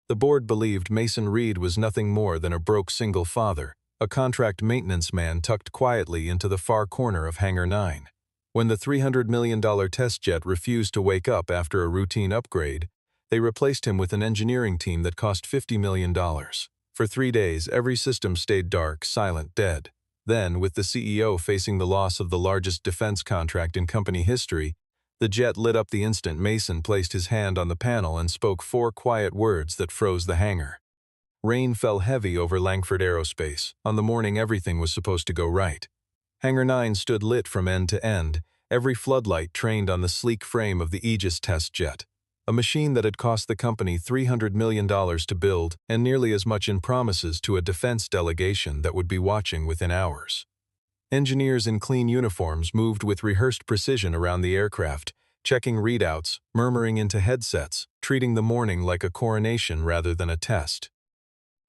The board believed Mason Reed was nothing more than a broke single father, a contract maintenance man tucked quietly into the far corner of Hangar 9. When the $300 million test jet refused to wake up after a routine upgrade, they replaced him with an engineering team that cost $50 million. For 3 days, every system stayed dark, silent, dead. Then, with the CEO facing the loss of the largest defense contract in company history, the jet lit up the instant Mason placed his hand on the panel and spoke 4 quiet words that froze the hangar. Rain fell heavy over Langford Aerospace, on the morning everything was supposed to go right. Hangar 9 stood lit from end to end, every floodlight trained on the sleek frame of the Aegis test jet, a machine that had cost the company $300 million to build and nearly as much in promises to a defense delegation that would be watching within hours. Engineers in clean uniforms moved with rehearsed precision around the aircraft, checking readouts, murmuring into headsets, treating the morning like a coronation rather than a test.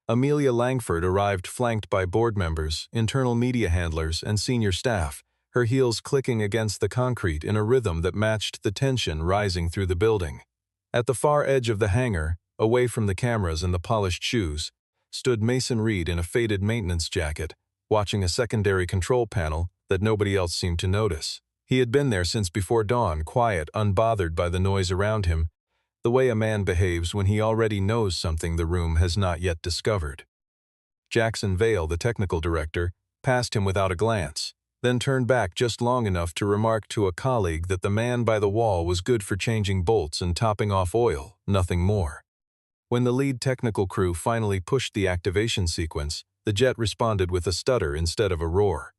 Amelia Langford arrived flanked by board members, internal media handlers, and senior staff, her heels clicking against the concrete in a rhythm that matched the tension rising through the building. At the far edge of the hangar, away from the cameras and the polished shoes, stood Mason Reed in a faded maintenance jacket, watching a secondary control panel that nobody else seemed to notice. He had been there since before dawn, quiet, unbothered by the noise around him, the way a man behaves when he already knows something the room has not yet discovered. Jackson Vale, the technical director, passed him without a glance, then turned back just long enough to remark to a colleague that the man by the wall was good for changing bolts and topping off oil, nothing more. When the lead technical crew finally pushed the activation sequence, the jet responded with a stutter instead of a roar.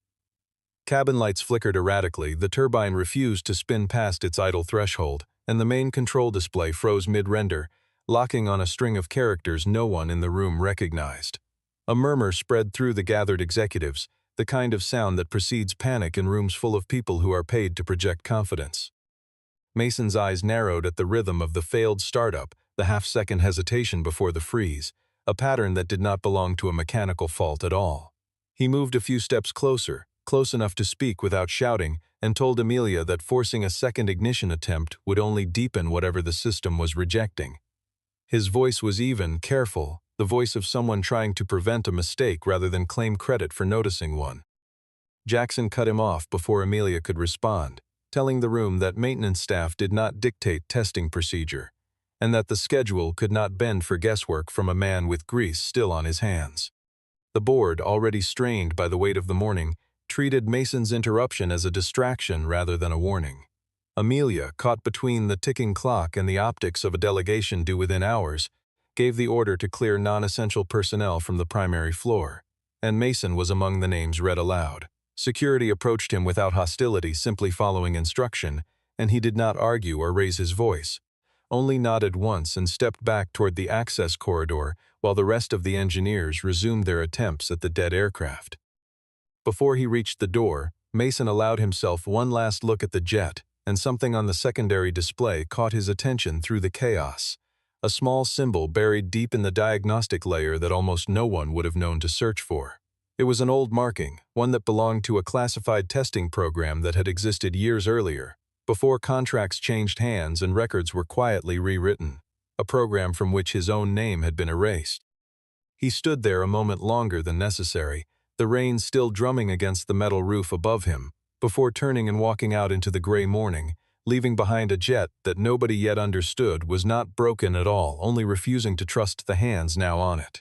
Cabin lights flickered erratically, the turbine refused to spin past its idle threshold, and the main control display froze mid-render, locking on a string of characters no one in the room recognized. A murmur spread through the gathered executives, the kind of sound that precedes panic in rooms full of people who are paid to project confidence. Mason's eyes narrowed at the rhythm of the failed startup, the half-second hesitation before the freeze, a pattern that did not belong to a mechanical fault at all. He moved a few steps closer, close enough to speak without shouting, and told Amelia that forcing a second ignition attempt would only deepen whatever the system was rejecting. His voice was even, careful, the voice of someone trying to prevent a mistake rather than claim credit for noticing one. Jackson cut him off before Amelia could respond, telling the room that maintenance staff did not dictate testing procedure, and that the schedule could not bend for guesswork from a man with grease still on his hands. The board, already strained by the weight of the morning, treated Mason's interruption as a distraction rather than a warning. Amelia, caught between the ticking clock and the optics of a delegation due within hours, gave the order to clear non-essential personnel from the primary floor, and Mason was among the names read aloud. Security approached him without hostility, simply following instruction, and he did not argue or raise his voice, only nodded once and stepped back toward the access corridor while the rest of the engineers resumed their attempts at the dead aircraft. Before he reached the door, Mason allowed himself one last look at the jet, and something on the secondary display caught his attention through the chaos. A small symbol buried deep in the diagnostic layer that almost no one would have known to search for. It was an old marking, one that belonged to a classified testing program that had existed years earlier, before contracts changed hands and records were quietly rewritten, a program from which his own name had been erased. He stood there a moment longer than necessary, the rain still drumming against the metal roof above him, before turning and walking out into the gray morning, leaving behind a jet that nobody yet understood was not broken at all, only refusing to trust the hands now on it.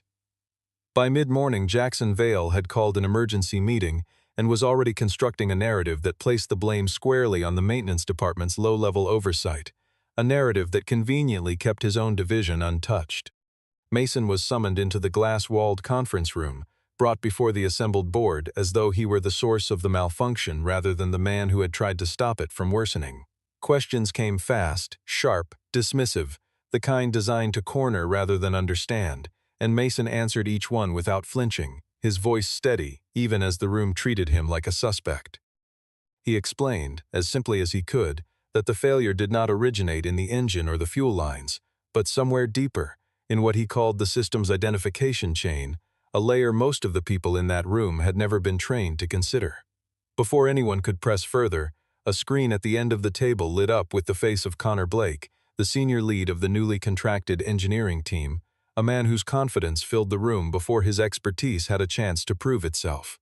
By mid-morning, Jackson Vale had called an emergency meeting and was already constructing a narrative that placed the blame squarely on the maintenance department's low-level oversight, a narrative that conveniently kept his own division untouched. Mason was summoned into the glass-walled conference room, brought before the assembled board as though he were the source of the malfunction rather than the man who had tried to stop it from worsening. Questions came fast, sharp, dismissive, the kind designed to corner rather than understand, and Mason answered each one without flinching, his voice steady, even as the room treated him like a suspect. He explained, as simply as he could, that the failure did not originate in the engine or the fuel lines, but somewhere deeper, in what he called the system's identification chain, a layer most of the people in that room had never been trained to consider. Before anyone could press further, a screen at the end of the table lit up with the face of Connor Blake, the senior lead of the newly contracted engineering team, a man whose confidence filled the room before his expertise had a chance to prove itself.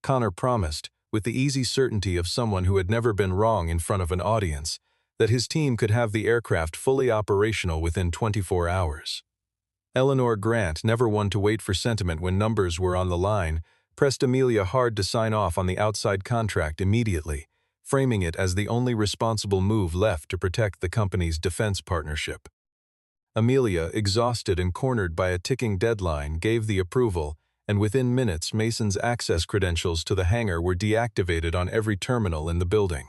Connor promised, with the easy certainty of someone who had never been wrong in front of an audience, that his team could have the aircraft fully operational within 24 hours. Eleanor Grant, never one to wait for sentiment when numbers were on the line, pressed Amelia hard to sign off on the outside contract immediately, framing it as the only responsible move left to protect the company's defense partnership. Amelia, exhausted and cornered by a ticking deadline, gave the approval, and within minutes Mason's access credentials to the hangar were deactivated on every terminal in the building.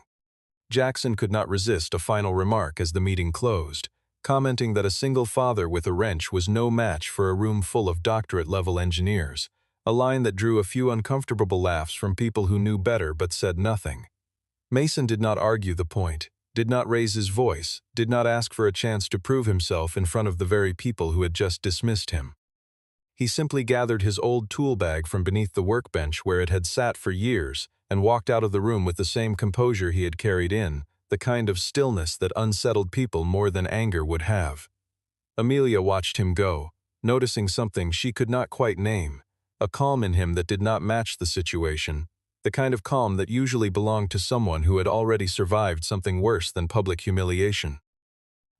Jackson could not resist a final remark as the meeting closed, commenting that a single father with a wrench was no match for a room full of doctorate-level engineers, a line that drew a few uncomfortable laughs from people who knew better but said nothing. Mason did not argue the point, did not raise his voice, did not ask for a chance to prove himself in front of the very people who had just dismissed him. He simply gathered his old tool bag from beneath the workbench where it had sat for years and walked out of the room with the same composure he had carried in, the kind of stillness that unsettled people more than anger would have. Amelia watched him go, noticing something she could not quite name, a calm in him that did not match the situation, the kind of calm that usually belonged to someone who had already survived something worse than public humiliation.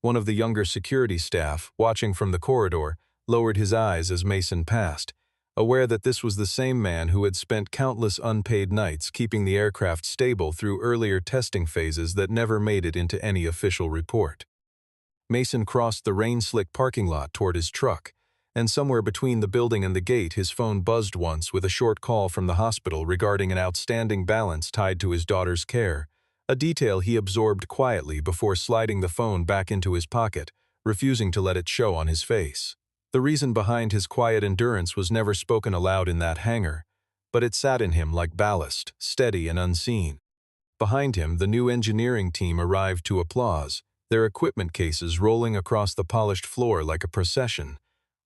One of the younger security staff, watching from the corridor, lowered his eyes as Mason passed, aware that this was the same man who had spent countless unpaid nights keeping the aircraft stable through earlier testing phases that never made it into any official report. Mason crossed the rain-slick parking lot toward his truck, and somewhere between the building and the gate his phone buzzed once with a short call from the hospital regarding an outstanding balance tied to his daughter's care, a detail he absorbed quietly before sliding the phone back into his pocket, refusing to let it show on his face. The reason behind his quiet endurance was never spoken aloud in that hangar, but it sat in him like ballast, steady and unseen. Behind him, the new engineering team arrived to applause, their equipment cases rolling across the polished floor like a procession,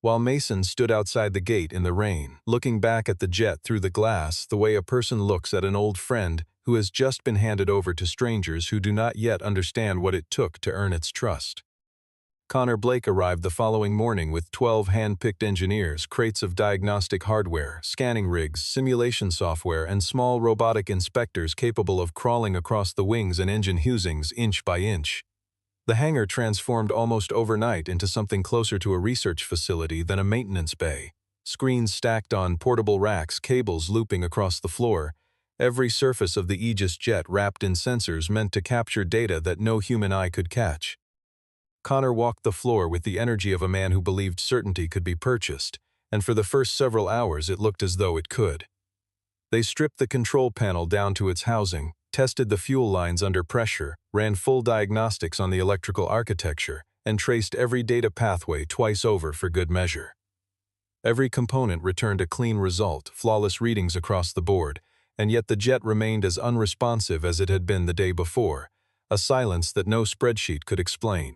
while Mason stood outside the gate in the rain, looking back at the jet through the glass the way a person looks at an old friend who has just been handed over to strangers who do not yet understand what it took to earn its trust. Connor Blake arrived the following morning with 12 hand-picked engineers, crates of diagnostic hardware, scanning rigs, simulation software, and small robotic inspectors capable of crawling across the wings and engine housings inch by inch. The hangar transformed almost overnight into something closer to a research facility than a maintenance bay. Screens stacked on portable racks, cables looping across the floor, every surface of the Aegis jet wrapped in sensors meant to capture data that no human eye could catch. Connor walked the floor with the energy of a man who believed certainty could be purchased, and for the first several hours it looked as though it could. They stripped the control panel down to its housing, tested the fuel lines under pressure, ran full diagnostics on the electrical architecture, and traced every data pathway twice over for good measure. Every component returned a clean result, flawless readings across the board, and yet the jet remained as unresponsive as it had been the day before, a silence that no spreadsheet could explain.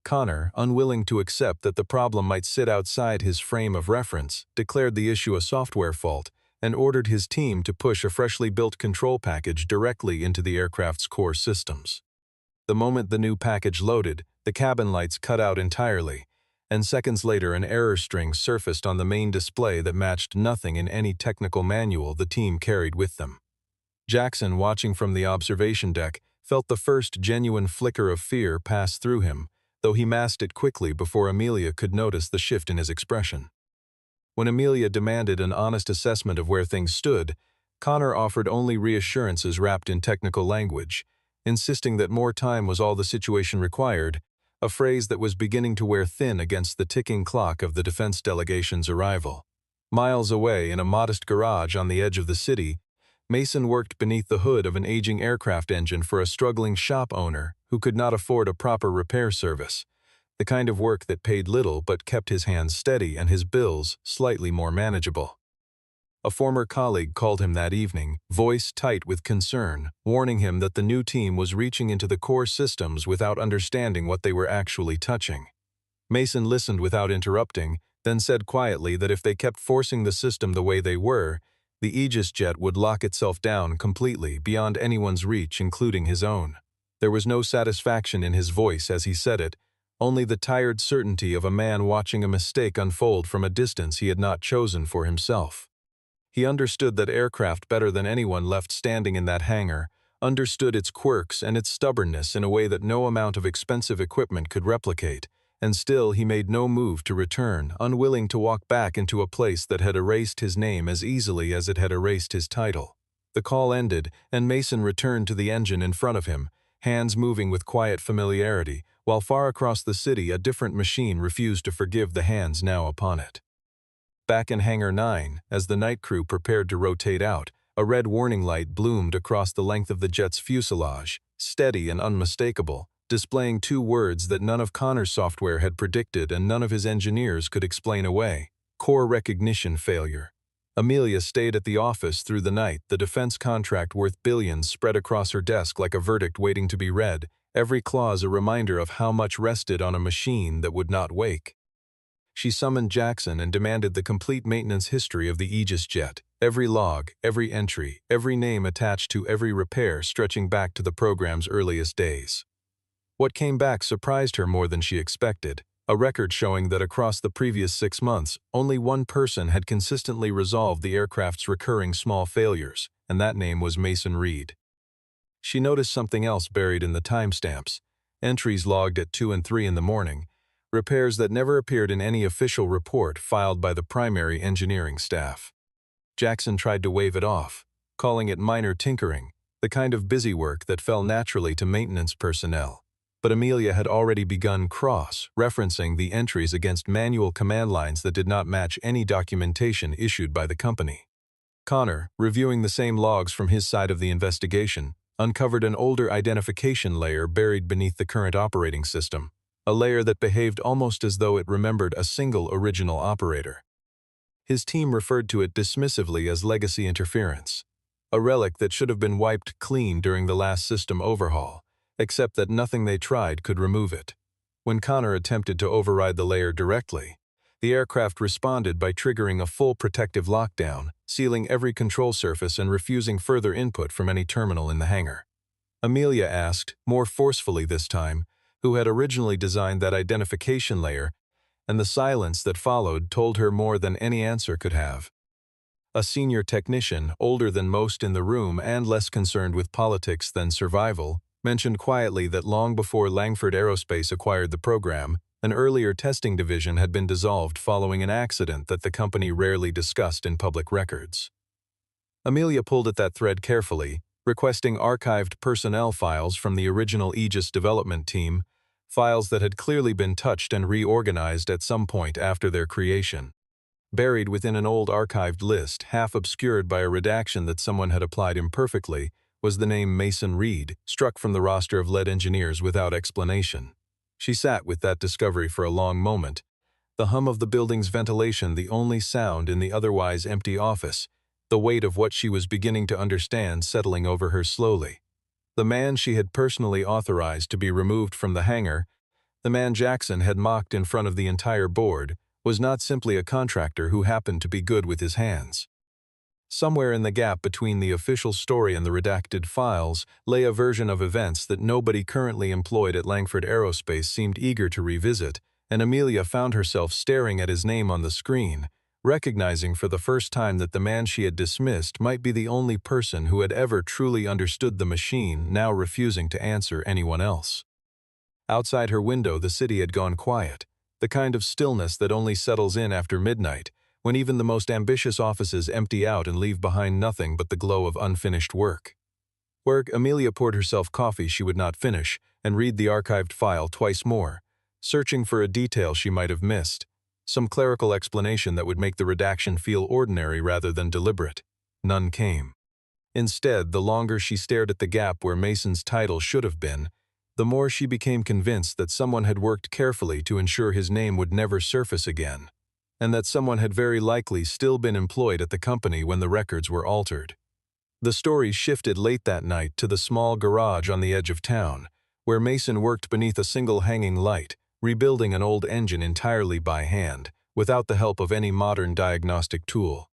Connor, unwilling to accept that the problem might sit outside his frame of reference, declared the issue a software fault and ordered his team to push a freshly built control package directly into the aircraft's core systems. The moment the new package loaded, the cabin lights cut out entirely, and seconds later an error string surfaced on the main display that matched nothing in any technical manual the team carried with them. Jackson, watching from the observation deck, felt the first genuine flicker of fear pass through him, though he masked it quickly before Amelia could notice the shift in his expression. When Amelia demanded an honest assessment of where things stood, Connor offered only reassurances wrapped in technical language, insisting that more time was all the situation required, a phrase that was beginning to wear thin against the ticking clock of the defense delegation's arrival. Miles away, in a modest garage on the edge of the city, Mason worked beneath the hood of an aging aircraft engine for a struggling shop owner who could not afford a proper repair service, the kind of work that paid little but kept his hands steady and his bills slightly more manageable. A former colleague called him that evening, voice tight with concern, warning him that the new team was reaching into the core systems without understanding what they were actually touching. Mason listened without interrupting, then said quietly that if they kept forcing the system the way they were, the Aegis jet would lock itself down completely beyond anyone's reach, including his own. There was no satisfaction in his voice as he said it, only the tired certainty of a man watching a mistake unfold from a distance he had not chosen for himself. He understood that aircraft better than anyone left standing in that hangar, understood its quirks and its stubbornness in a way that no amount of expensive equipment could replicate, and still he made no move to return, unwilling to walk back into a place that had erased his name as easily as it had erased his title. The call ended, and Mason returned to the engine in front of him, hands moving with quiet familiarity, while far across the city a different machine refused to forgive the hands now upon it. Back in Hangar 9, as the night crew prepared to rotate out, a red warning light bloomed across the length of the jet's fuselage, steady and unmistakable, displaying two words that none of Connor's software had predicted and none of his engineers could explain away: core recognition failure. Amelia stayed at the office through the night, the defense contract worth billions spread across her desk like a verdict waiting to be read, every clause a reminder of how much rested on a machine that would not wake. She summoned Jackson and demanded the complete maintenance history of the Aegis jet, every log, every entry, every name attached to every repair stretching back to the program's earliest days. What came back surprised her more than she expected, a record showing that across the previous 6 months, only one person had consistently resolved the aircraft's recurring small failures, and that name was Mason Reed. She noticed something else buried in the timestamps: entries logged at 2 and 3 in the morning, repairs that never appeared in any official report filed by the primary engineering staff. Jackson tried to wave it off, calling it minor tinkering, the kind of busy work that fell naturally to maintenance personnel. But Amelia had already begun cross-referencing the entries against manual command lines that did not match any documentation issued by the company. Connor, reviewing the same logs from his side of the investigation, uncovered an older identification layer buried beneath the current operating system, a layer that behaved almost as though it remembered a single original operator. His team referred to it dismissively as legacy interference, a relic that should have been wiped clean during the last system overhaul, except that nothing they tried could remove it. When Connor attempted to override the layer directly, the aircraft responded by triggering a full protective lockdown, sealing every control surface and refusing further input from any terminal in the hangar. Amelia asked, more forcefully this time, who had originally designed that identification layer, and the silence that followed told her more than any answer could have. A senior technician, older than most in the room and less concerned with politics than survival, mentioned quietly that long before Langford Aerospace acquired the program, an earlier testing division had been dissolved following an accident that the company rarely discussed in public records. Amelia pulled at that thread carefully, requesting archived personnel files from the original Aegis development team, files that had clearly been touched and reorganized at some point after their creation. Buried within an old archived list, half obscured by a redaction that someone had applied imperfectly, was the name Mason Reed, struck from the roster of lead engineers without explanation. She sat with that discovery for a long moment, the hum of the building's ventilation the only sound in the otherwise empty office, the weight of what she was beginning to understand settling over her slowly. The man she had personally authorized to be removed from the hangar, the man Jackson had mocked in front of the entire board, was not simply a contractor who happened to be good with his hands. Somewhere in the gap between the official story and the redacted files lay a version of events that nobody currently employed at Langford Aerospace seemed eager to revisit, and Amelia found herself staring at his name on the screen, recognizing for the first time that the man she had dismissed might be the only person who had ever truly understood the machine, now refusing to answer anyone else. Outside her window, the city had gone quiet, the kind of stillness that only settles in after midnight, when even the most ambitious offices empty out and leave behind nothing but the glow of unfinished work. Amelia poured herself coffee she would not finish and read the archived file twice more, searching for a detail she might have missed, some clerical explanation that would make the redaction feel ordinary rather than deliberate. None came. Instead, the longer she stared at the gap where Mason's title should have been, the more she became convinced that someone had worked carefully to ensure his name would never surface again, and that someone had very likely still been employed at the company when the records were altered. The story shifted late that night to the small garage on the edge of town, where Mason worked beneath a single hanging light, rebuilding an old engine entirely by hand, without the help of any modern diagnostic tool.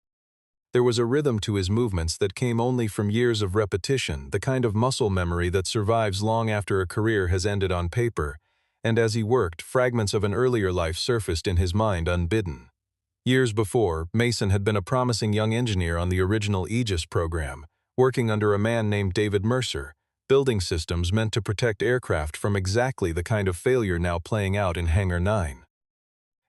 There was a rhythm to his movements that came only from years of repetition, the kind of muscle memory that survives long after a career has ended on paper, and as he worked, fragments of an earlier life surfaced in his mind unbidden. Years before, Mason had been a promising young engineer on the original Aegis program, working under a man named David Mercer, building systems meant to protect aircraft from exactly the kind of failure now playing out in Hangar 9.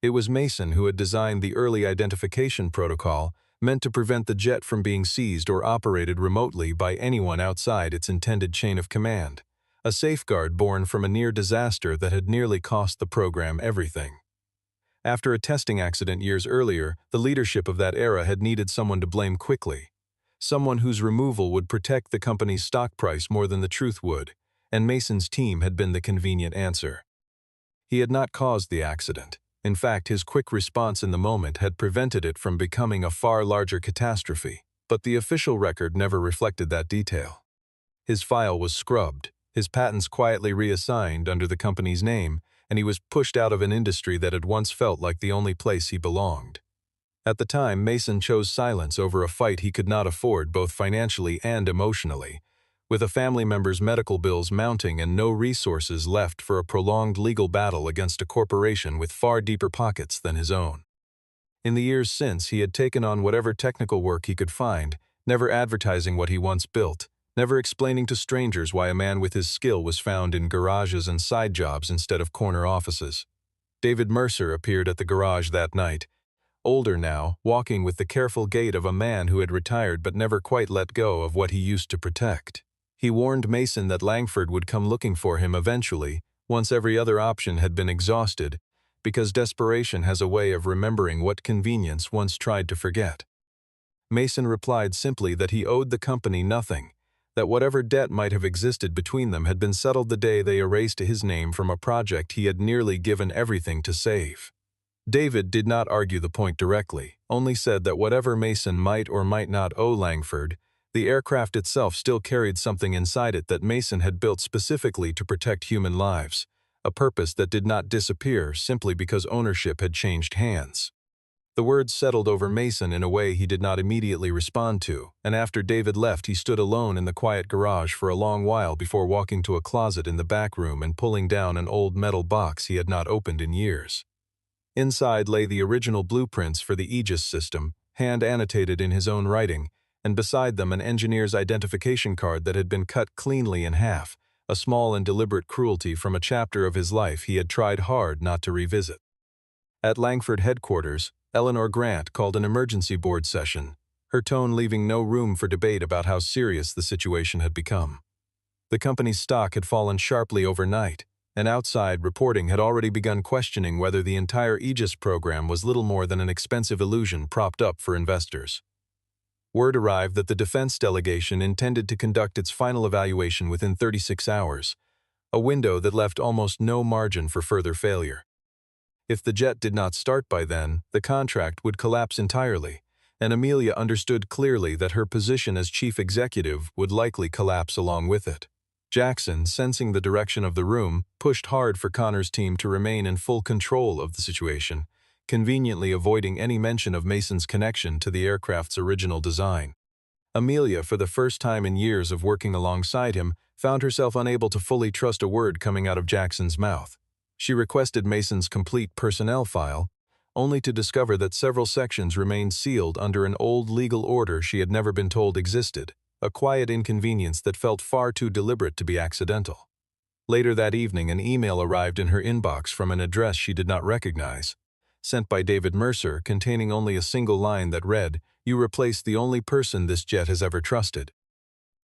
It was Mason who had designed the early identification protocol, meant to prevent the jet from being seized or operated remotely by anyone outside its intended chain of command, a safeguard born from a near disaster that had nearly cost the program everything. After a testing accident years earlier, the leadership of that era had needed someone to blame quickly, someone whose removal would protect the company's stock price more than the truth would, and Mason's team had been the convenient answer. He had not caused the accident. In fact, his quick response in the moment had prevented it from becoming a far larger catastrophe, but the official record never reflected that detail. His file was scrubbed, his patents quietly reassigned under the company's name, and he was pushed out of an industry that had once felt like the only place he belonged. At the time, Mason chose silence over a fight he could not afford both financially and emotionally, with a family member's medical bills mounting and no resources left for a prolonged legal battle against a corporation with far deeper pockets than his own. In the years since, he had taken on whatever technical work he could find, never advertising what he once built, never explaining to strangers why a man with his skill was found in garages and side jobs instead of corner offices. David Mercer appeared at the garage that night, older now, walking with the careful gait of a man who had retired but never quite let go of what he used to protect. He warned Mason that Langford would come looking for him eventually, once every other option had been exhausted, because desperation has a way of remembering what convenience once tried to forget. Mason replied simply that he owed the company nothing, that whatever debt might have existed between them had been settled the day they erased his name from a project he had nearly given everything to save. David did not argue the point directly, only said that whatever Mason might or might not owe Langford, the aircraft itself still carried something inside it that Mason had built specifically to protect human lives, a purpose that did not disappear simply because ownership had changed hands. The words settled over Mason in a way he did not immediately respond to, and after David left he stood alone in the quiet garage for a long while before walking to a closet in the back room and pulling down an old metal box he had not opened in years. Inside lay the original blueprints for the Aegis system, hand-annotated in his own writing, and beside them an engineer's identification card that had been cut cleanly in half, a small and deliberate cruelty from a chapter of his life he had tried hard not to revisit. At Langford headquarters, Eleanor Grant called an emergency board session, her tone leaving no room for debate about how serious the situation had become. The company's stock had fallen sharply overnight, and outside reporting had already begun questioning whether the entire Aegis program was little more than an expensive illusion propped up for investors. Word arrived that the defense delegation intended to conduct its final evaluation within 36 hours, a window that left almost no margin for further failure. If the jet did not start by then, the contract would collapse entirely, and Amelia understood clearly that her position as chief executive would likely collapse along with it. Jackson, sensing the direction of the room, pushed hard for Connor's team to remain in full control of the situation, conveniently avoiding any mention of Mason's connection to the aircraft's original design. Amelia, for the first time in years of working alongside him, found herself unable to fully trust a word coming out of Jackson's mouth. She requested Mason's complete personnel file, only to discover that several sections remained sealed under an old legal order she had never been told existed, a quiet inconvenience that felt far too deliberate to be accidental. Later that evening, an email arrived in her inbox from an address she did not recognize, sent by David Mercer, containing only a single line that read, "You replaced the only person this jet has ever trusted."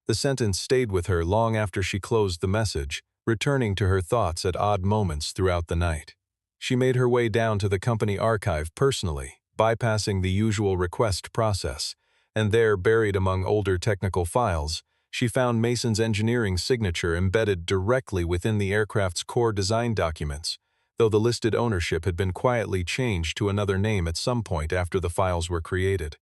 The sentence stayed with her long after she closed the message, returning to her thoughts at odd moments throughout the night. She made her way down to the company archive personally, bypassing the usual request process, and there, buried among older technical files, she found Mason's engineering signature embedded directly within the aircraft's core design documents, though the listed ownership had been quietly changed to another name at some point after the files were created.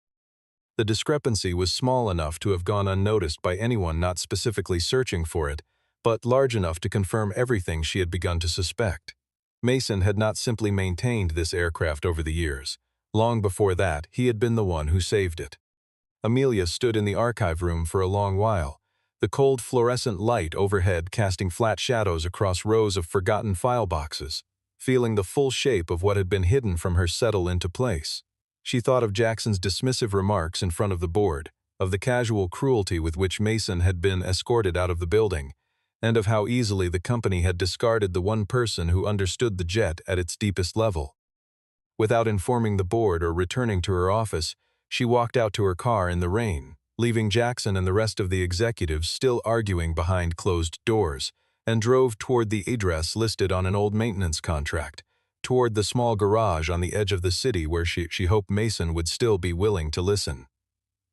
The discrepancy was small enough to have gone unnoticed by anyone not specifically searching for it, but large enough to confirm everything she had begun to suspect. Mason had not simply maintained this aircraft over the years. Long before that, he had been the one who saved it. Amelia stood in the archive room for a long while, the cold fluorescent light overhead casting flat shadows across rows of forgotten file boxes. Feeling the full shape of what had been hidden from her settle into place. She thought of Jackson's dismissive remarks in front of the board, of the casual cruelty with which Mason had been escorted out of the building, and of how easily the company had discarded the one person who understood the jet at its deepest level. Without informing the board or returning to her office, she walked out to her car in the rain, leaving Jackson and the rest of the executives still arguing behind closed doors, and drove toward the address listed on an old maintenance contract, toward the small garage on the edge of the city where she hoped Mason would still be willing to listen.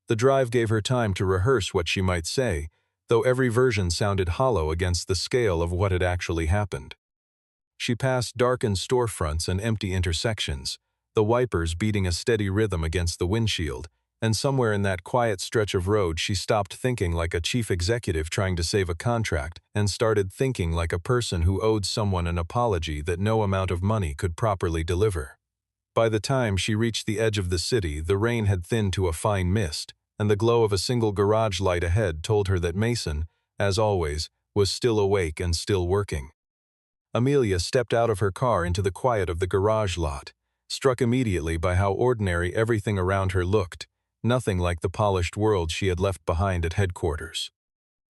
The drive gave her time to rehearse what she might say, though every version sounded hollow against the scale of what had actually happened. She passed darkened storefronts and empty intersections, the wipers beating a steady rhythm against the windshield, and somewhere in that quiet stretch of road she stopped thinking like a chief executive trying to save a contract and started thinking like a person who owed someone an apology that no amount of money could properly deliver. By the time she reached the edge of the city, the rain had thinned to a fine mist, and the glow of a single garage light ahead told her that Mason, as always, was still awake and still working. Amelia stepped out of her car into the quiet of the garage lot, struck immediately by how ordinary everything around her looked, nothing like the polished world she had left behind at headquarters.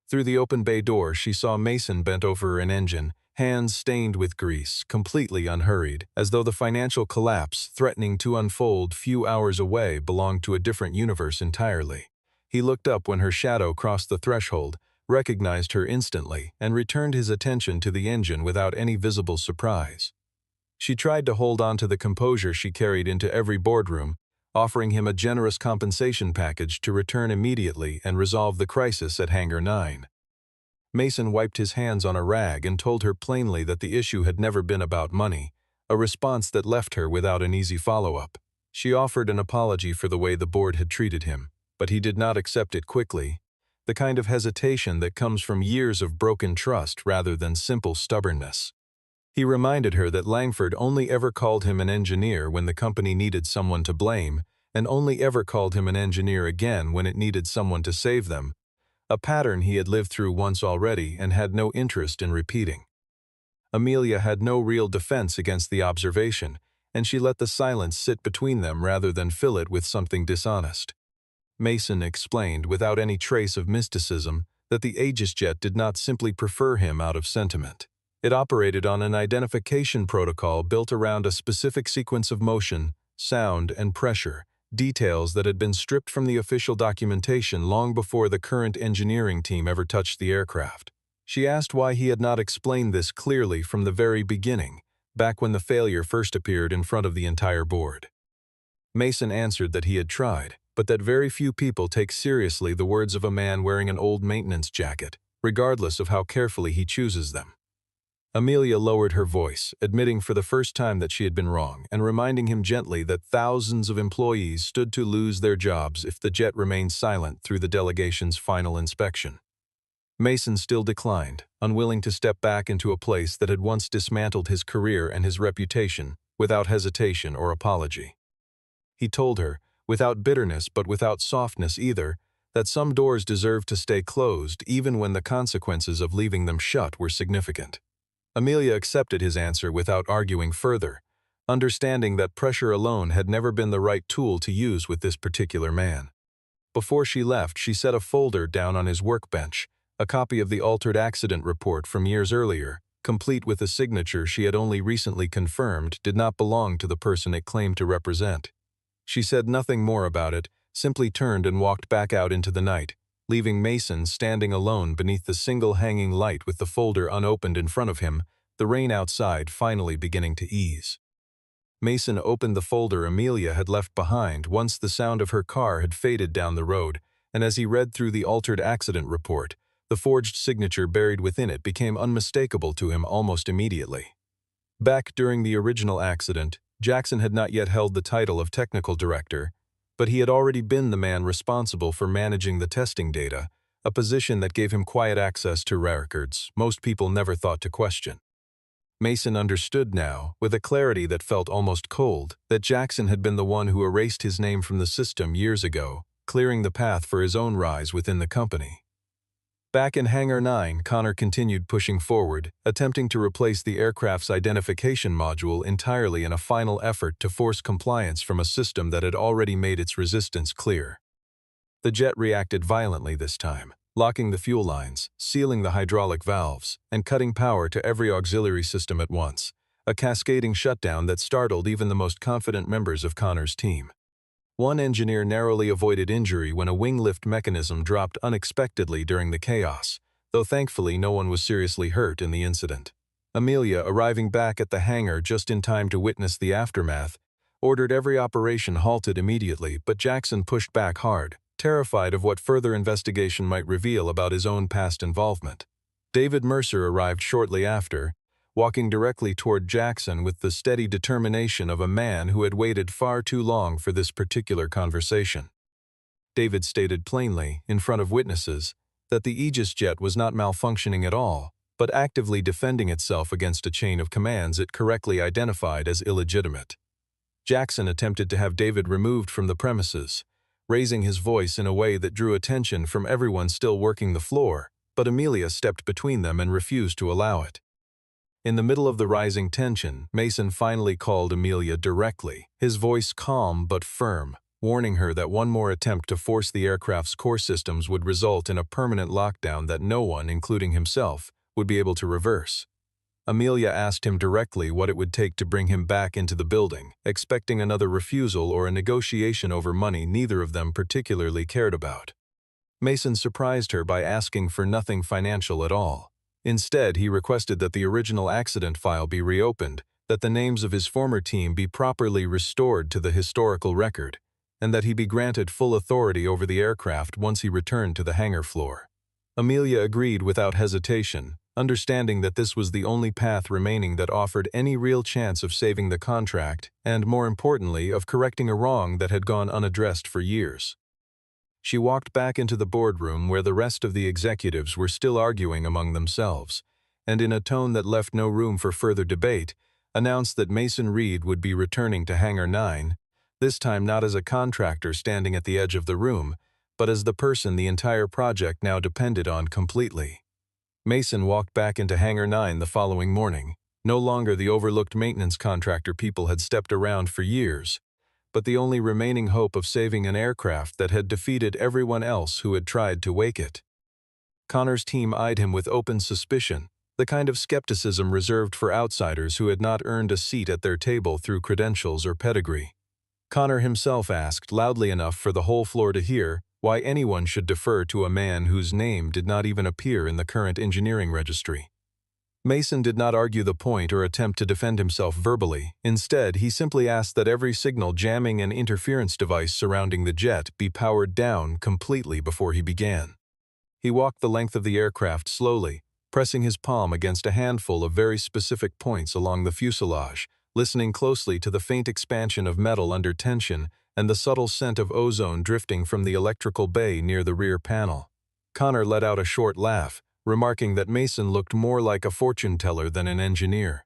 Through the open bay door she saw Mason bent over an engine, hands stained with grease, completely unhurried, as though the financial collapse threatening to unfold few hours away belonged to a different universe entirely. He looked up when her shadow crossed the threshold, recognized her instantly, and returned his attention to the engine without any visible surprise. She tried to hold on to the composure she carried into every boardroom, offering him a generous compensation package to return immediately and resolve the crisis at Hangar 9. Mason wiped his hands on a rag and told her plainly that the issue had never been about money, a response that left her without an easy follow-up. She offered an apology for the way the board had treated him, but he did not accept it quickly, the kind of hesitation that comes from years of broken trust rather than simple stubbornness. He reminded her that Langford only ever called him an engineer when the company needed someone to blame, and only ever called him an engineer again when it needed someone to save them, a pattern he had lived through once already and had no interest in repeating. Amelia had no real defense against the observation, and she let the silence sit between them rather than fill it with something dishonest. Mason explained, without any trace of mysticism, that the Aegis jet did not simply prefer him out of sentiment. It operated on an identification protocol built around a specific sequence of motion, sound, and pressure, details that had been stripped from the official documentation long before the current engineering team ever touched the aircraft. She asked why he had not explained this clearly from the very beginning, back when the failure first appeared in front of the entire board. Mason answered that he had tried, but that very few people take seriously the words of a man wearing an old maintenance jacket, regardless of how carefully he chooses them. Amelia lowered her voice, admitting for the first time that she had been wrong, and reminding him gently that thousands of employees stood to lose their jobs if the jet remained silent through the delegation's final inspection. Mason still declined, unwilling to step back into a place that had once dismantled his career and his reputation, without hesitation or apology. He told her, without bitterness but without softness either, that some doors deserved to stay closed even when the consequences of leaving them shut were significant. Amelia accepted his answer without arguing further, understanding that pressure alone had never been the right tool to use with this particular man. Before she left, she set a folder down on his workbench, a copy of the altered accident report from years earlier, complete with a signature she had only recently confirmed did not belong to the person it claimed to represent. She said nothing more about it, simply turned and walked back out into the night, leaving Mason standing alone beneath the single hanging light with the folder unopened in front of him, the rain outside finally beginning to ease. Mason opened the folder Amelia had left behind once the sound of her car had faded down the road, and as he read through the altered accident report, the forged signature buried within it became unmistakable to him almost immediately. Back during the original accident, Jackson had not yet held the title of technical director, but he had already been the man responsible for managing the testing data, a position that gave him quiet access to records most people never thought to question. Mason understood now, with a clarity that felt almost cold, that Jackson had been the one who erased his name from the system years ago, clearing the path for his own rise within the company. Back in Hangar 9, Connor continued pushing forward, attempting to replace the aircraft's identification module entirely in a final effort to force compliance from a system that had already made its resistance clear. The jet reacted violently this time, locking the fuel lines, sealing the hydraulic valves, and cutting power to every auxiliary system at once, a cascading shutdown that startled even the most confident members of Connor's team. One engineer narrowly avoided injury when a wing lift mechanism dropped unexpectedly during the chaos, though thankfully no one was seriously hurt in the incident. Amelia, arriving back at the hangar just in time to witness the aftermath, ordered every operation halted immediately, but Jackson pushed back hard, terrified of what further investigation might reveal about his own past involvement. David Mercer arrived shortly after, walking directly toward Jackson with the steady determination of a man who had waited far too long for this particular conversation. David stated plainly, in front of witnesses, that the Aegis jet was not malfunctioning at all, but actively defending itself against a chain of commands it correctly identified as illegitimate. Jackson attempted to have David removed from the premises, raising his voice in a way that drew attention from everyone still working the floor, but Amelia stepped between them and refused to allow it. In the middle of the rising tension, Mason finally called Amelia directly, his voice calm but firm, warning her that one more attempt to force the aircraft's core systems would result in a permanent lockdown that no one, including himself, would be able to reverse. Amelia asked him directly what it would take to bring him back into the building, expecting another refusal or a negotiation over money neither of them particularly cared about. Mason surprised her by asking for nothing financial at all. Instead, he requested that the original accident file be reopened, that the names of his former team be properly restored to the historical record, and that he be granted full authority over the aircraft once he returned to the hangar floor. Amelia agreed without hesitation, understanding that this was the only path remaining that offered any real chance of saving the contract and, more importantly, of correcting a wrong that had gone unaddressed for years. She walked back into the boardroom where the rest of the executives were still arguing among themselves, and in a tone that left no room for further debate, announced that Mason Reed would be returning to Hangar 9, this time not as a contractor standing at the edge of the room, but as the person the entire project now depended on completely. Mason walked back into Hangar 9 the following morning, no longer the overlooked maintenance contractor people had stepped around for years, but the only remaining hope of saving an aircraft that had defeated everyone else who had tried to wake it. Connor's team eyed him with open suspicion, the kind of skepticism reserved for outsiders who had not earned a seat at their table through credentials or pedigree. Connor himself asked, loudly enough for the whole floor to hear, why anyone should defer to a man whose name did not even appear in the current engineering registry. Mason did not argue the point or attempt to defend himself verbally. Instead, he simply asked that every signal jamming and interference device surrounding the jet be powered down completely before he began. He walked the length of the aircraft slowly, pressing his palm against a handful of very specific points along the fuselage, listening closely to the faint expansion of metal under tension and the subtle scent of ozone drifting from the electrical bay near the rear panel. Connor let out a short laugh, remarking that Mason looked more like a fortune teller than an engineer.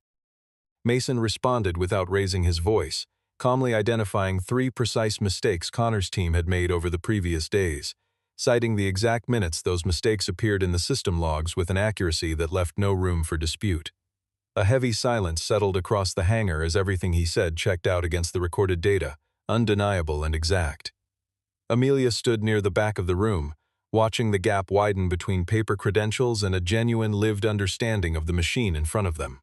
Mason responded without raising his voice, calmly identifying 3 precise mistakes Connor's team had made over the previous days, citing the exact minutes those mistakes appeared in the system logs with an accuracy that left no room for dispute. A heavy silence settled across the hangar as everything he said checked out against the recorded data, undeniable and exact. Amelia stood near the back of the room, watching the gap widen between paper credentials and a genuine lived understanding of the machine in front of them.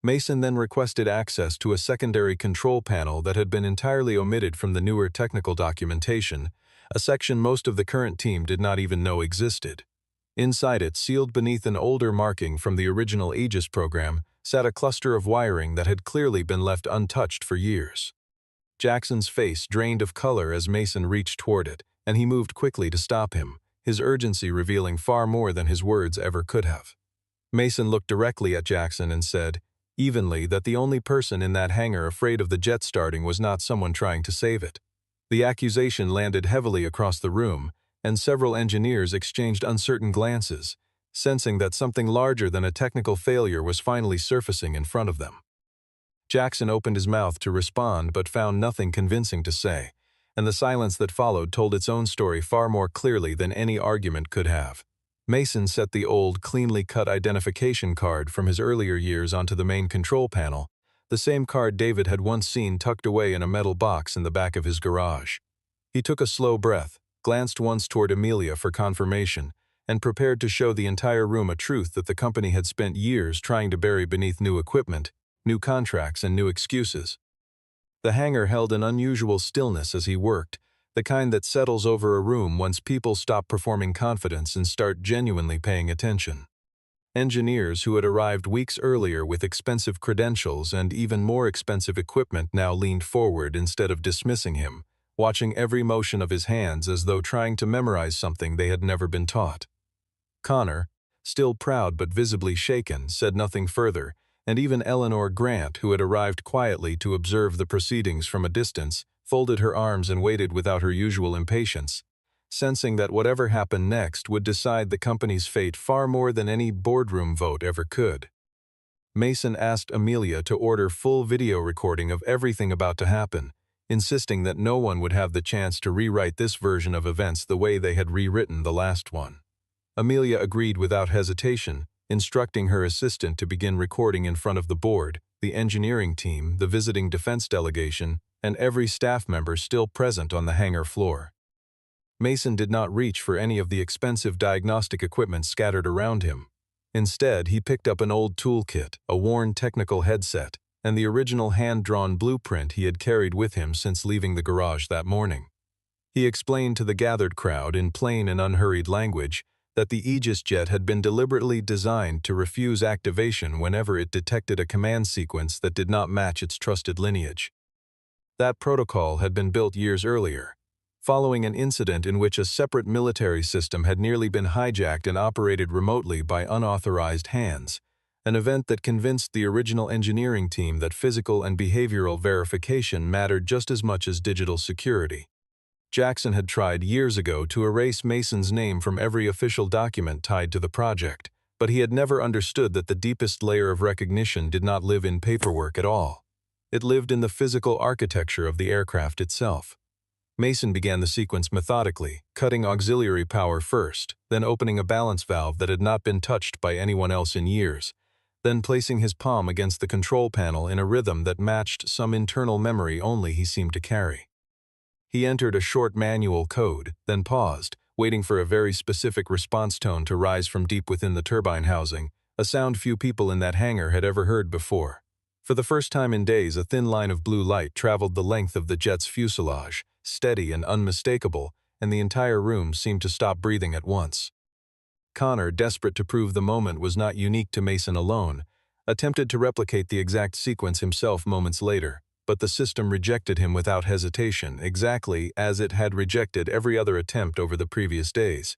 Mason then requested access to a secondary control panel that had been entirely omitted from the newer technical documentation, a section most of the current team did not even know existed. Inside it, sealed beneath an older marking from the original Aegis program, sat a cluster of wiring that had clearly been left untouched for years. Jackson's face drained of color as Mason reached toward it, and he moved quickly to stop him, his urgency revealing far more than his words ever could have. Mason looked directly at Jackson and said, evenly, that the only person in that hangar afraid of the jet starting was not someone trying to save it. The accusation landed heavily across the room, and several engineers exchanged uncertain glances, sensing that something larger than a technical failure was finally surfacing in front of them. Jackson opened his mouth to respond but found nothing convincing to say, and the silence that followed told its own story far more clearly than any argument could have. Mason set the old, cleanly cut identification card from his earlier years onto the main control panel, the same card David had once seen tucked away in a metal box in the back of his garage. He took a slow breath, glanced once toward Amelia for confirmation, and prepared to show the entire room a truth that the company had spent years trying to bury beneath new equipment, new contracts, and new excuses. The hangar held an unusual stillness as he worked, the kind that settles over a room once people stop performing confidence and start genuinely paying attention. Engineers who had arrived weeks earlier with expensive credentials and even more expensive equipment now leaned forward instead of dismissing him, watching every motion of his hands as though trying to memorize something they had never been taught. Connor, still proud but visibly shaken, said nothing further, and even Eleanor Grant, who had arrived quietly to observe the proceedings from a distance, folded her arms and waited without her usual impatience, sensing that whatever happened next would decide the company's fate far more than any boardroom vote ever could. Mason asked Amelia to order full video recording of everything about to happen, insisting that no one would have the chance to rewrite this version of events the way they had rewritten the last one. Amelia agreed without hesitation, instructing her assistant to begin recording in front of the board, the engineering team, the visiting defense delegation, and every staff member still present on the hangar floor. Mason did not reach for any of the expensive diagnostic equipment scattered around him. Instead, he picked up an old toolkit, a worn technical headset, and the original hand-drawn blueprint he had carried with him since leaving the garage that morning. He explained to the gathered crowd in plain and unhurried language that the Aegis jet had been deliberately designed to refuse activation whenever it detected a command sequence that did not match its trusted lineage. That protocol had been built years earlier, following an incident in which a separate military system had nearly been hijacked and operated remotely by unauthorized hands, an event that convinced the original engineering team that physical and behavioral verification mattered just as much as digital security. Jackson had tried years ago to erase Mason's name from every official document tied to the project, but he had never understood that the deepest layer of recognition did not live in paperwork at all. It lived in the physical architecture of the aircraft itself. Mason began the sequence methodically, cutting auxiliary power first, then opening a balance valve that had not been touched by anyone else in years, then placing his palm against the control panel in a rhythm that matched some internal memory only he seemed to carry. He entered a short manual code, then paused, waiting for a very specific response tone to rise from deep within the turbine housing, a sound few people in that hangar had ever heard before. For the first time in days, a thin line of blue light traveled the length of the jet's fuselage, steady and unmistakable, and the entire room seemed to stop breathing at once. Connor, desperate to prove the moment was not unique to Mason alone, attempted to replicate the exact sequence himself moments later, but the system rejected him without hesitation, exactly as it had rejected every other attempt over the previous days.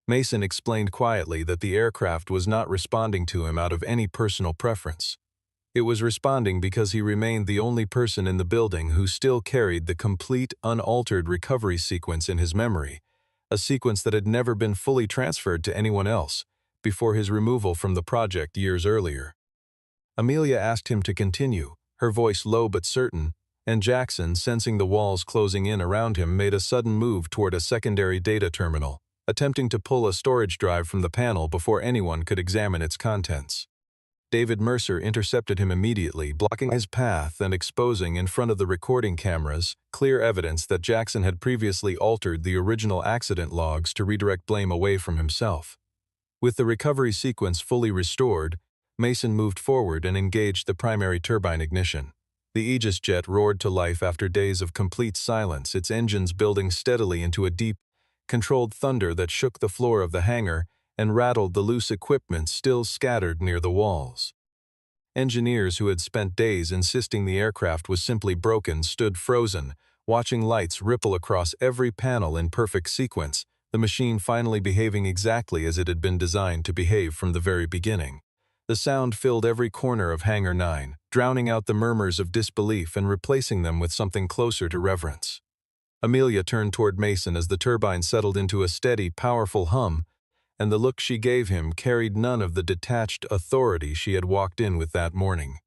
Mason explained quietly that the aircraft was not responding to him out of any personal preference. It was responding because he remained the only person in the building who still carried the complete, unaltered recovery sequence in his memory, a sequence that had never been fully transferred to anyone else, before his removal from the project years earlier. Amelia asked him to continue, her voice low but certain, and Jackson, sensing the walls closing in around him, made a sudden move toward a secondary data terminal, attempting to pull a storage drive from the panel before anyone could examine its contents. David Mercer intercepted him immediately, blocking his path and exposing in front of the recording cameras clear evidence that Jackson had previously altered the original accident logs to redirect blame away from himself. With the recovery sequence fully restored, Mason moved forward and engaged the primary turbine ignition. The Aegis jet roared to life after days of complete silence, its engines building steadily into a deep, controlled thunder that shook the floor of the hangar and rattled the loose equipment still scattered near the walls. Engineers who had spent days insisting the aircraft was simply broken stood frozen, watching lights ripple across every panel in perfect sequence, the machine finally behaving exactly as it had been designed to behave from the very beginning. The sound filled every corner of Hangar 9, drowning out the murmurs of disbelief and replacing them with something closer to reverence. Amelia turned toward Mason as the turbine settled into a steady, powerful hum, and the look she gave him carried none of the detached authority she had walked in with that morning.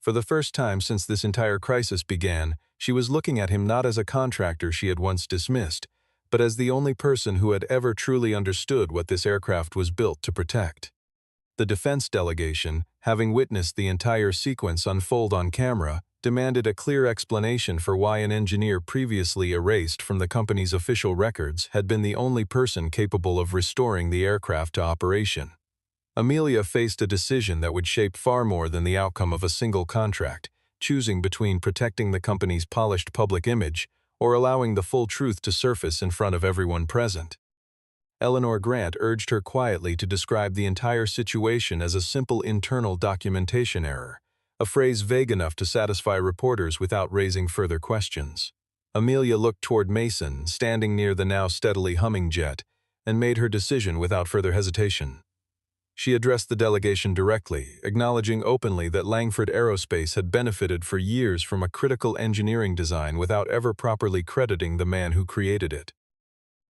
For the first time since this entire crisis began, she was looking at him not as a contractor she had once dismissed, but as the only person who had ever truly understood what this aircraft was built to protect. The defense delegation, having witnessed the entire sequence unfold on camera, demanded a clear explanation for why an engineer previously erased from the company's official records had been the only person capable of restoring the aircraft to operation. Amelia faced a decision that would shape far more than the outcome of a single contract, choosing between protecting the company's polished public image or allowing the full truth to surface in front of everyone present. Eleanor Grant urged her quietly to describe the entire situation as a simple internal documentation error, a phrase vague enough to satisfy reporters without raising further questions. Amelia looked toward Mason, standing near the now steadily humming jet, and made her decision without further hesitation. She addressed the delegation directly, acknowledging openly that Langford Aerospace had benefited for years from a critical engineering design without ever properly crediting the man who created it.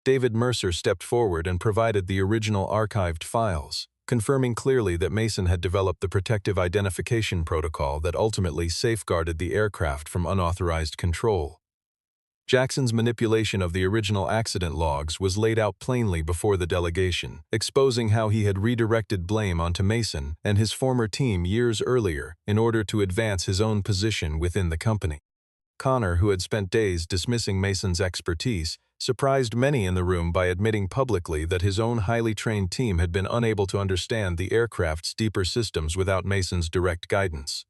David Mercer stepped forward and provided the original archived files, confirming clearly that Mason had developed the protective identification protocol that ultimately safeguarded the aircraft from unauthorized control. Jackson's manipulation of the original accident logs was laid out plainly before the delegation, exposing how he had redirected blame onto Mason and his former team years earlier in order to advance his own position within the company. Connor, who had spent days dismissing Mason's expertise, surprised many in the room by admitting publicly that his own highly trained team had been unable to understand the aircraft's deeper systems without Mason's direct guidance.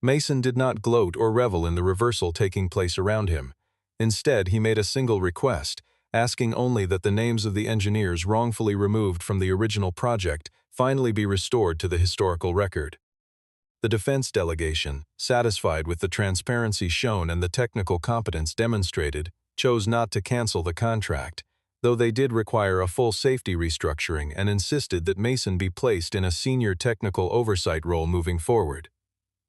Mason did not gloat or revel in the reversal taking place around him. Instead, he made a single request, asking only that the names of the engineers wrongfully removed from the original project finally be restored to the historical record. The defense delegation, satisfied with the transparency shown and the technical competence demonstrated, chose not to cancel the contract, though they did require a full safety restructuring and insisted that Mason be placed in a senior technical oversight role moving forward.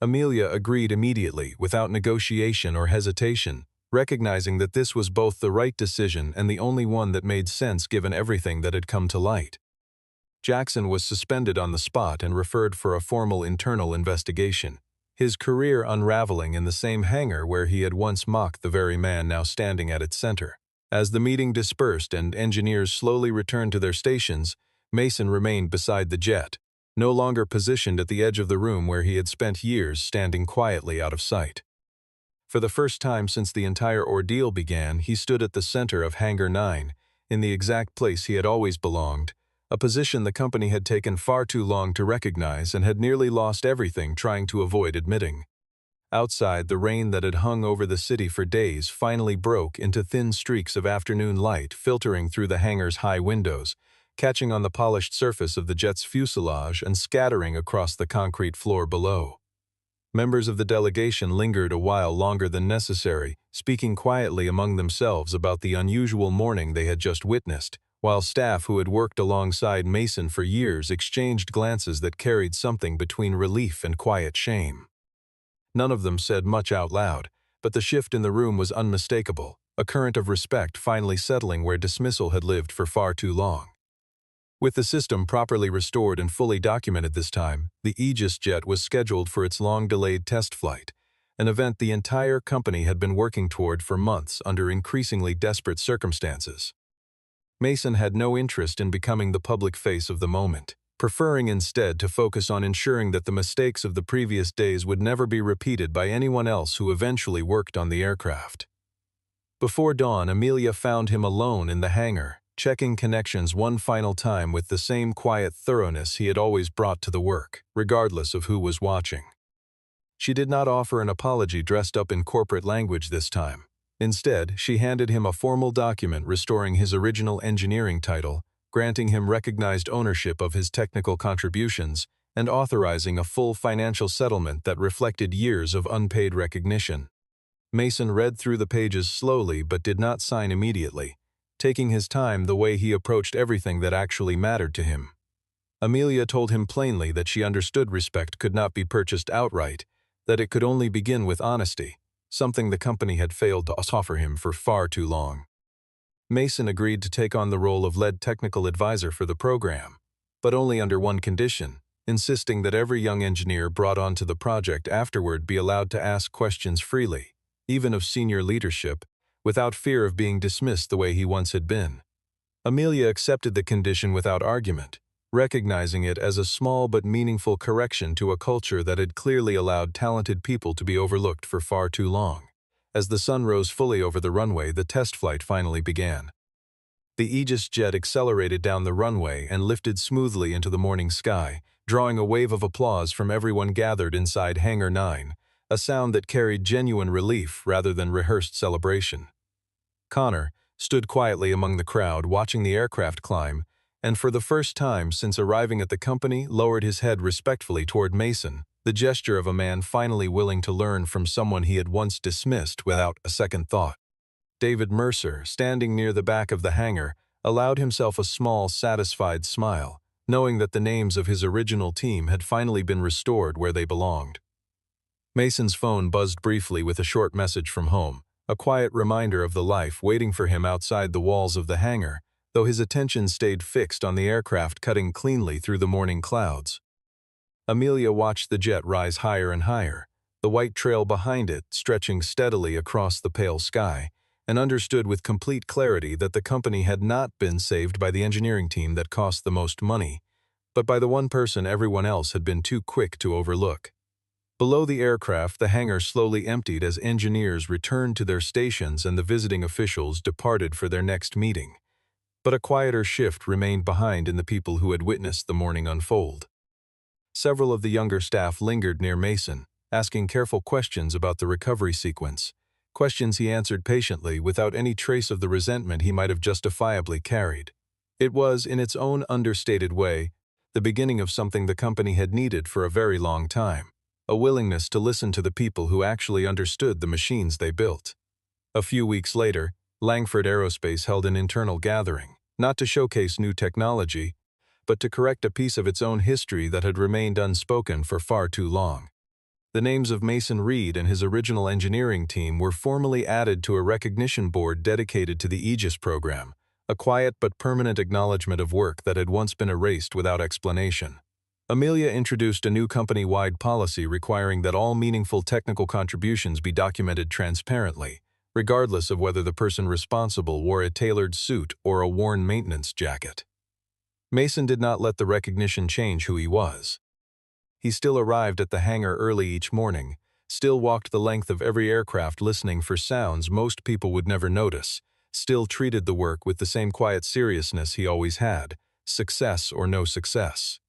Amelia agreed immediately, without negotiation or hesitation, recognizing that this was both the right decision and the only one that made sense given everything that had come to light. Jackson was suspended on the spot and referred for a formal internal investigation, his career unraveling in the same hangar where he had once mocked the very man now standing at its center. As the meeting dispersed and engineers slowly returned to their stations, Mason remained beside the jet, no longer positioned at the edge of the room where he had spent years standing quietly out of sight. For the first time since the entire ordeal began, he stood at the center of Hangar 9, in the exact place he had always belonged, a position the company had taken far too long to recognize and had nearly lost everything trying to avoid admitting. Outside, the rain that had hung over the city for days finally broke into thin streaks of afternoon light filtering through the hangar's high windows, catching on the polished surface of the jet's fuselage and scattering across the concrete floor below. Members of the delegation lingered a while longer than necessary, speaking quietly among themselves about the unusual morning they had just witnessed, while staff who had worked alongside Mason for years exchanged glances that carried something between relief and quiet shame. None of them said much out loud, but the shift in the room was unmistakable, a current of respect finally settling where dismissal had lived for far too long. With the system properly restored and fully documented this time, the Aegis jet was scheduled for its long-delayed test flight, an event the entire company had been working toward for months under increasingly desperate circumstances. Mason had no interest in becoming the public face of the moment, preferring instead to focus on ensuring that the mistakes of the previous days would never be repeated by anyone else who eventually worked on the aircraft. Before dawn, Amelia found him alone in the hangar, checking connections one final time with the same quiet thoroughness he had always brought to the work, regardless of who was watching. She did not offer an apology dressed up in corporate language this time. Instead, she handed him a formal document restoring his original engineering title, granting him recognized ownership of his technical contributions, and authorizing a full financial settlement that reflected years of unpaid recognition. Mason read through the pages slowly but did not sign immediately, taking his time the way he approached everything that actually mattered to him. Amelia told him plainly that she understood respect could not be purchased outright, that it could only begin with honesty, something the company had failed to offer him for far too long. Mason agreed to take on the role of lead technical advisor for the program, but only under one condition, insisting that every young engineer brought onto the project afterward be allowed to ask questions freely, even of senior leadership, without fear of being dismissed the way he once had been. Amelia accepted the condition without argument, recognizing it as a small but meaningful correction to a culture that had clearly allowed talented people to be overlooked for far too long. As the sun rose fully over the runway, the test flight finally began. The Aegis jet accelerated down the runway and lifted smoothly into the morning sky, drawing a wave of applause from everyone gathered inside Hangar 9, a sound that carried genuine relief rather than rehearsed celebration. Connor stood quietly among the crowd watching the aircraft climb, and for the first time since arriving at the company lowered his head respectfully toward Mason, the gesture of a man finally willing to learn from someone he had once dismissed without a second thought. David Mercer, standing near the back of the hangar, allowed himself a small, satisfied smile, knowing that the names of his original team had finally been restored where they belonged. Mason's phone buzzed briefly with a short message from home, a quiet reminder of the life waiting for him outside the walls of the hangar, though his attention stayed fixed on the aircraft cutting cleanly through the morning clouds. Amelia watched the jet rise higher and higher, the white trail behind it stretching steadily across the pale sky, and understood with complete clarity that the company had not been saved by the engineering team that cost the most money, but by the one person everyone else had been too quick to overlook. Below the aircraft, the hangar slowly emptied as engineers returned to their stations and the visiting officials departed for their next meeting. But a quieter shift remained behind in the people who had witnessed the morning unfold. Several of the younger staff lingered near Mason, asking careful questions about the recovery sequence, questions he answered patiently without any trace of the resentment he might have justifiably carried. It was, in its own understated way, the beginning of something the company had needed for a very long time, a willingness to listen to the people who actually understood the machines they built. A few weeks later, Langford Aerospace held an internal gathering, not to showcase new technology, but to correct a piece of its own history that had remained unspoken for far too long. The names of Mason Reed and his original engineering team were formally added to a recognition board dedicated to the Aegis program, a quiet but permanent acknowledgement of work that had once been erased without explanation. Amelia introduced a new company-wide policy requiring that all meaningful technical contributions be documented transparently, regardless of whether the person responsible wore a tailored suit or a worn maintenance jacket. Mason did not let the recognition change who he was. He still arrived at the hangar early each morning, still walked the length of every aircraft listening for sounds most people would never notice, still treated the work with the same quiet seriousness he always had, success or no success.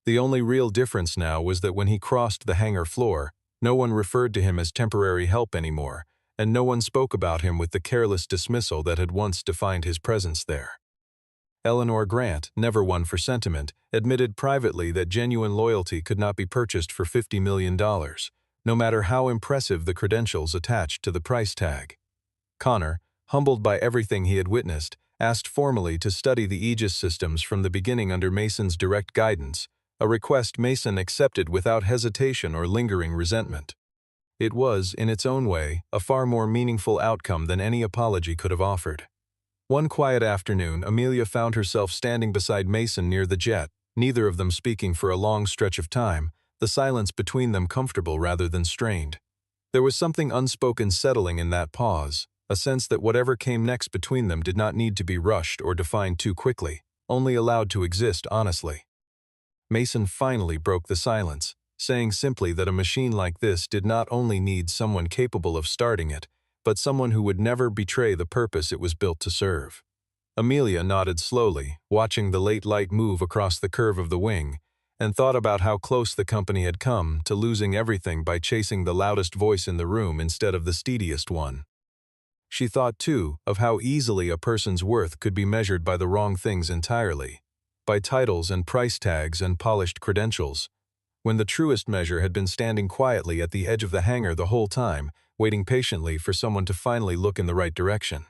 The only real difference now was that when he crossed the hangar floor, no one referred to him as temporary help anymore, and no one spoke about him with the careless dismissal that had once defined his presence there. Eleanor Grant, never one for sentiment, admitted privately that genuine loyalty could not be purchased for $50 million, no matter how impressive the credentials attached to the price tag. Connor, humbled by everything he had witnessed, asked formally to study the Aegis systems from the beginning under Mason's direct guidance, a request Mason accepted without hesitation or lingering resentment. It was, in its own way, a far more meaningful outcome than any apology could have offered. One quiet afternoon, Amelia found herself standing beside Mason near the jet, neither of them speaking for a long stretch of time, the silence between them comfortable rather than strained. There was something unspoken settling in that pause, a sense that whatever came next between them did not need to be rushed or defined too quickly, only allowed to exist honestly. Mason finally broke the silence, saying simply that a machine like this did not only need someone capable of starting it, but someone who would never betray the purpose it was built to serve. Amelia nodded slowly, watching the late light move across the curve of the wing, and thought about how close the company had come to losing everything by chasing the loudest voice in the room instead of the steadiest one. She thought, too, of how easily a person's worth could be measured by the wrong things entirely, by titles and price tags and polished credentials, when the truest measure had been standing quietly at the edge of the hangar the whole time, waiting patiently for someone to finally look in the right direction.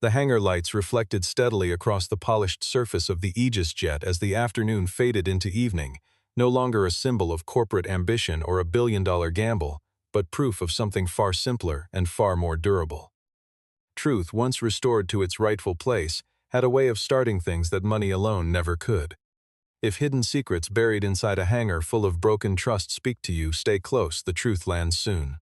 The hangar lights reflected steadily across the polished surface of the Aegis jet as the afternoon faded into evening, no longer a symbol of corporate ambition or a billion-dollar gamble, but proof of something far simpler and far more durable. Truth, once restored to its rightful place, had a way of starting things that money alone never could. If hidden secrets buried inside a hangar full of broken trust speak to you, stay close, the truth lands soon.